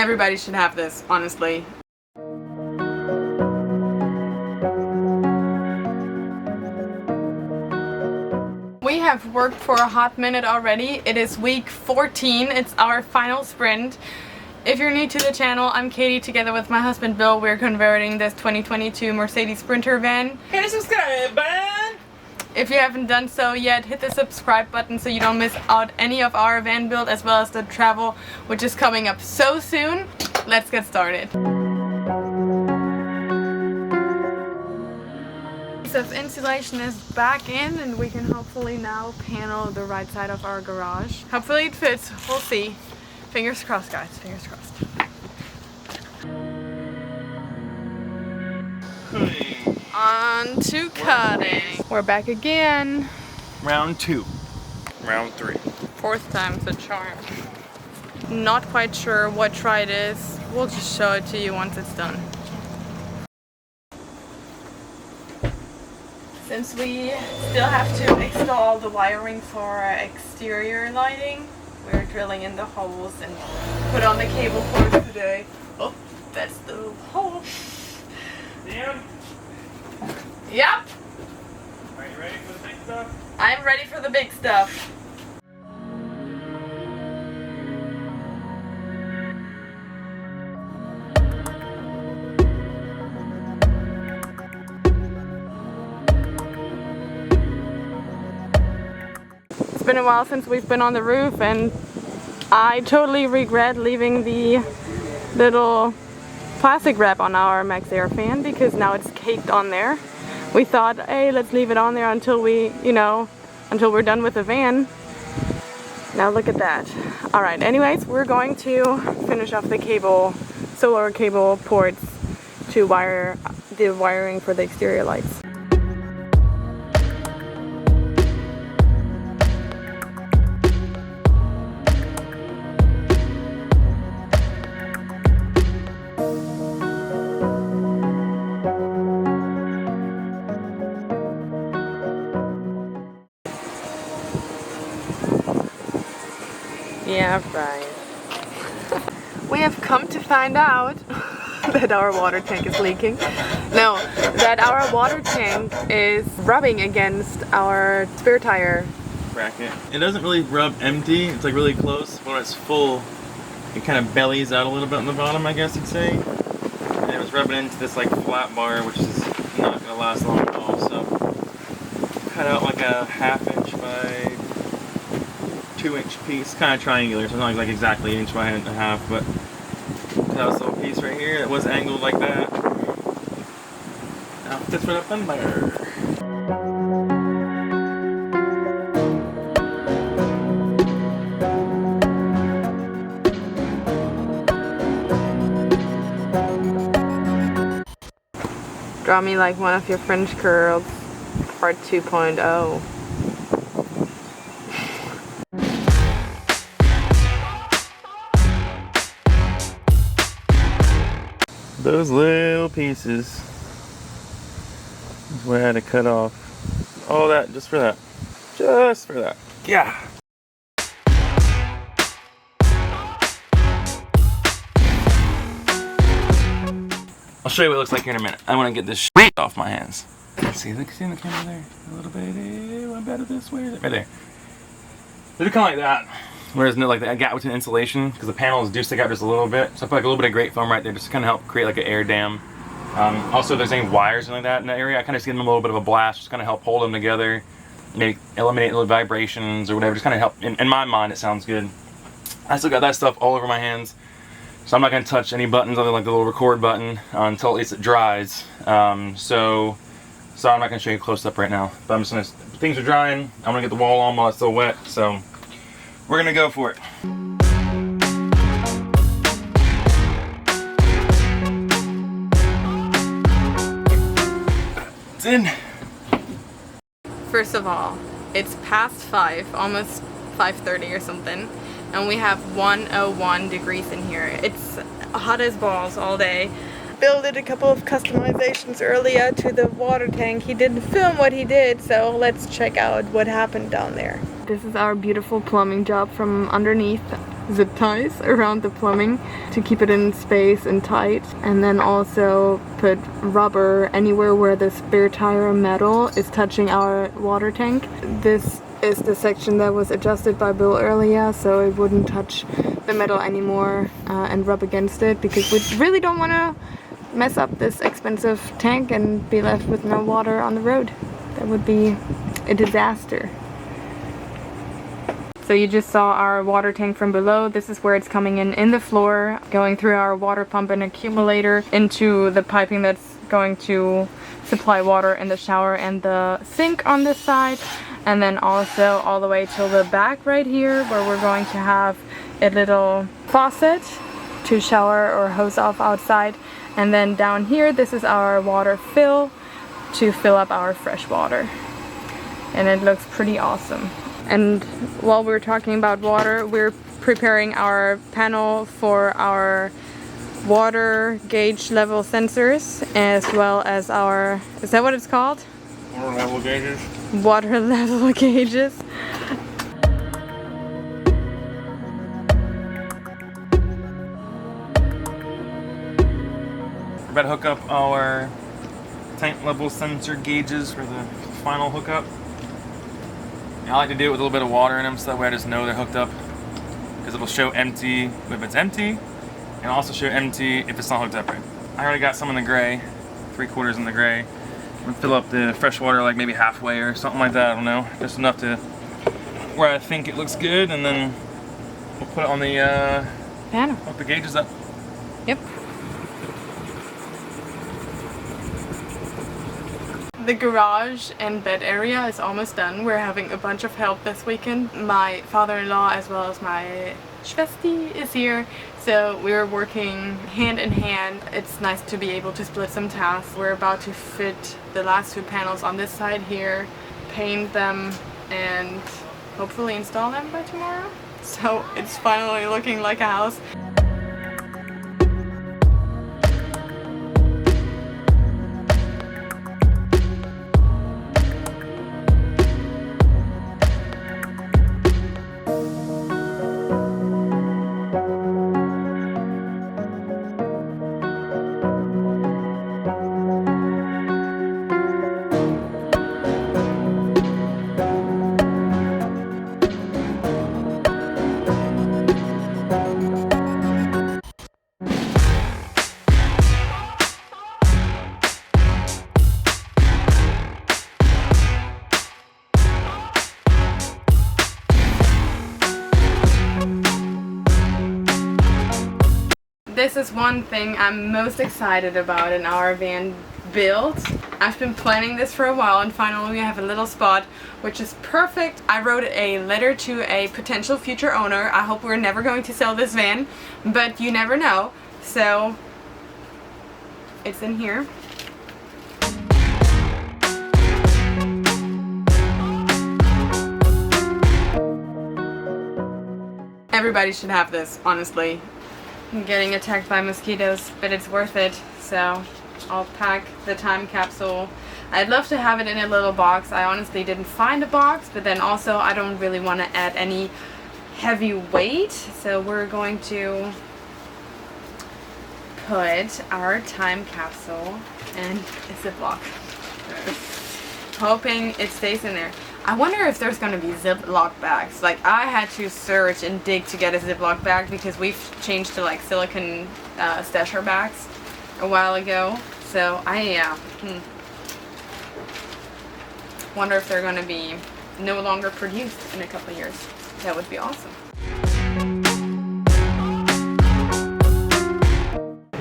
Everybody should have this, honestly. We have worked for a hot minute already. It is week 14. It's our final sprint. If you're new to the channel, I'm Katie. Together with my husband Bill, we're converting this 2022 Mercedes Sprinter van. Hit the subscribe button! If you haven't done so yet, hit the subscribe button so you don't miss out any of our van build as well as the travel, which is coming up so soon. Let's get started. Piece of insulation is back in and we can hopefully now panel the right side of our garage. Hopefully it fits. We'll see. Fingers crossed, guys. Fingers crossed. On to cutting. We're back again. Round 2. Round 3. Fourth time's a charm. Not quite sure what try it is. We'll just show it to you once it's done. Since we still have to install the wiring for exterior lighting, we're drilling in the holes and put on the cable cords today. Oh, that's the hole. Damn. Yep. Are you ready for the big stuff? I'm ready for the big stuff. It's been a while since we've been on the roof and I totally regret leaving the little plastic wrap on our Max Air fan because now it's caked on there. We thought, hey, let's leave it on there until until we're done with the van. Now look at that. Alright, anyways, we're going to finish off the cable, solar cable ports to wire the wiring for the exterior lights. Yeah, right. We have come to find out that our water tank is leaking. No, that our water tank is rubbing against our spare tire bracket. It doesn't really rub empty, it's like really close. When it's full, it kind of bellies out a little bit on the bottom, I guess you'd say. And it was rubbing into this like flat bar, which is not going to last long at all. So cut out like a 1/2 inch by 2-inch piece, kind of triangular, so not like exactly 1 inch by 1.5, but cut out this little piece right here that was angled like that. Now fits right up in there. Draw me like one of your French girls, part 2.0. Those little pieces is what I had to cut off. All that just for that. Just for that. Yeah. I'll show you what it looks like here in a minute. I want to get this shit off my hands. See in the camera there? A little bit. One better this way. Right there. They're kind of like that. Whereas no, like the gap between insulation, because the panels do stick out just a little bit. So I put like a little bit of grate foam right there just to kind of help create like an air dam. Also, if there's any wires and like that in that area, I kind of just give them a little bit of a blast, just kind of help hold them together, maybe eliminate little vibrations or whatever. Just kind of help. In my mind, it sounds good. I still got that stuff all over my hands, so I'm not going to touch any buttons other than like the little record button until at least it dries. So I'm not going to show you close up right now. But I'm just going to. Things are drying. I'm going to get the wall on while it's still wet. So we're going to go for it. It's in. First of all, it's past 5, almost 5:30 or something, and we have 101 degrees in here. It's hot as balls all day. Bill did a couple of customizations earlier to the water tank. He didn't film what he did, so let's check out what happened down there. This is our beautiful plumbing job from underneath zip ties around the plumbing to keep it in space and tight, and then also put rubber anywhere where the spare tire metal is touching our water tank. This is the section that was adjusted by Bill earlier, so it wouldn't touch the metal anymore and rub against it, because we really don't want to mess up this expensive tank and be left with no water on the road. That would be a disaster. So you just saw our water tank from below. This is where it's coming in the floor, going through our water pump and accumulator into the piping that's going to supply water in the shower and the sink on this side, and then also all the way till the back right here, where we're going to have a little faucet to shower or hose off outside. And then down here, this is our water fill to fill up our fresh water, and it looks pretty awesome. And while we're talking about water, we're preparing our panel for our water gauge level sensors, as well as our, is that what it's called? Water level gauges. Water level gauges. We're about to hook up our tank level sensor gauges for the final hookup. I like to do it with a little bit of water in them, so that way I just know they're hooked up, because it'll show empty if it's empty, and also show empty if it's not hooked up right. I already got some in the gray, 3/4 in the gray. I'm gonna fill up the fresh water like maybe halfway or something like that, I don't know. Just enough to where I think it looks good, and then we'll put it on the Panel. hook the gauges up. Yep. The garage and bed area is almost done. We're having a bunch of help this weekend. My father-in-law as well as my Schwester is here, so we're working hand in hand. It's nice to be able to split some tasks. We're about to fit the last 2 panels on this side here, paint them, and hopefully install them by tomorrow. So it's finally looking like a house. This is one thing I'm most excited about in our van build. I've been planning this for a while, and finally we have a little spot, which is perfect. I wrote a letter to a potential future owner. I hope we're never going to sell this van, but you never know. So it's in here. Everybody should have this, honestly. I'm getting attacked by mosquitoes, but it's worth it. So I'll pack the time capsule. I'd love to have it in a little box. I honestly didn't find a box, but then also I don't really want to add any heavy weight. So we're going to put our time capsule in a Ziploc. Hoping it stays in there. I wonder if there's going to be Ziploc bags. Like, I had to search and dig to get a Ziploc bag because we've changed to like silicone stasher bags a while ago. So wonder if they're going to be no longer produced in a couple of years. That would be awesome.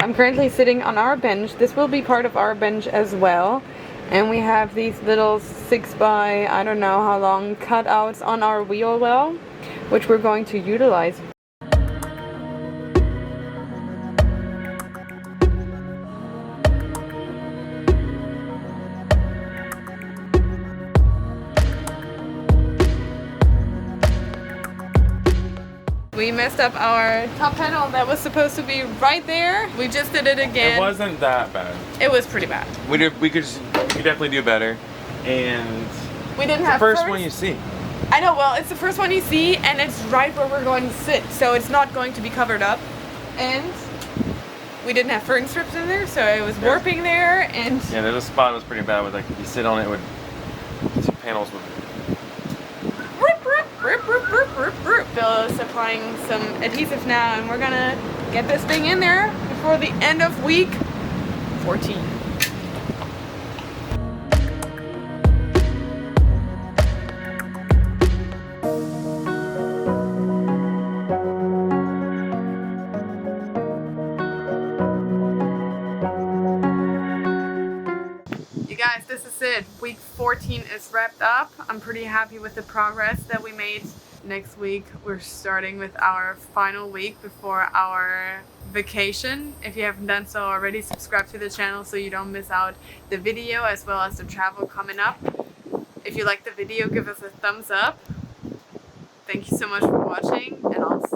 I'm currently sitting on our bench. This will be part of our bench as well. And we have these little 6 by I don't know how long cutouts on our wheel well, which we're going to utilize. We messed up our top panel that was supposed to be right there. We just did it again. It wasn't that bad. It was pretty bad. We could definitely do better, and we didn't have the first one you see. I know, well, it's the first one you see, and it's right where we're going to sit, so it's not going to be covered up. And we didn't have fern strips in there, so it was warping there, and... Yeah, there's a spot that was pretty bad, with like, if you sit on it, two panels would... Bill is applying some adhesive now, and we're gonna get this thing in there before the end of week 14. You guys, this is it. Week 14 is wrapped up. I'm pretty happy with the progress that we made. Next week we're starting with our final week before our vacation. If you haven't done so already, subscribe to the channel so you don't miss out the video as well as the travel coming up. If you like the video, give us a thumbs up. Thank you so much for watching, and I'll see you